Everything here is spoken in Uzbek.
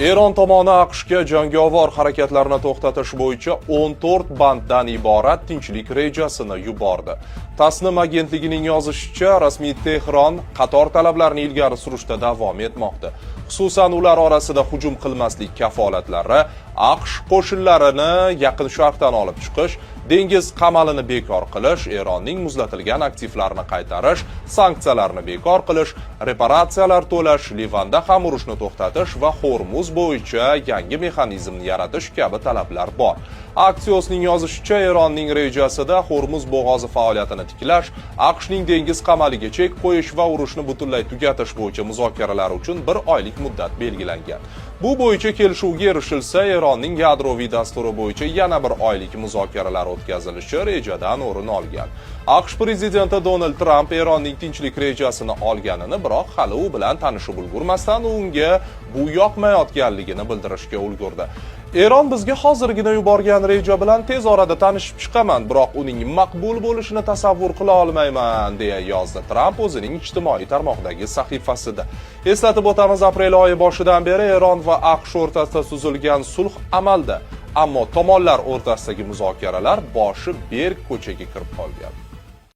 Eron tomoni AQShga jangovar harakatlarni to'xtatish bo'yicha 14 banddan iborat tinchlik rejasini yubordi. Tasnim agentligining yozishicha, rasmiy Tehron qator talablarni ilgari surishda davom etmoqda. Xususan, ular orasida hujum qilmaslik kafolatlari, AQSh qo'shinlarini Yaqin Sharqdan olib chiqish, dengiz qamalini bekor qilish, Eronning muzlatilgan aktivlarini qaytarish, sanksiyalarni bekor qilish, reparatsiyalar to'lash, Livanda ham urushni to'xtatish va Hormuz bo'yicha yangi mexanizmni yaratish kabi talablar bor. Aksiosning yozishicha, Eronning rejasida Hormuz bo'g'ozi faoliyatini tiklash, AQShning dengiz qamaliga chek qo'yish va urushni butunlay tugatish bo'yicha muzokaralar uchun 1 oylik muddat belgilangan. Bu bo'yicha kelishuvga erishilsa, Eronning yadroviy dasturi bo'yicha yana 1 oylik muzokaralar o'tkazilishi rejadan o'rin olgan. AQSh prezidenti Donald Trump Eronning tinchlik rejasini olganini, biroq hali u bilan tanishib ulgurmasdan unga bu yoqmayotganligini bildirishga ulgurdi. Eron bizga hozirgina yuborgan reja bilan tez orada tanishib chiqaman, biroq uning maqbul bo'lishini tasavvur qila olmayman, deya yozdi Trump o'zining ijtimoiy tarmoqdagi sahifasida. Eslatib o'tamiz, aprel oyi boshidan beri Eron va AQSh o'rtasida tuzilgan sulh amalda, ammo tomonlar o'rtasidagi muzokaralar boshi berk ko'chaga kirib qolgan.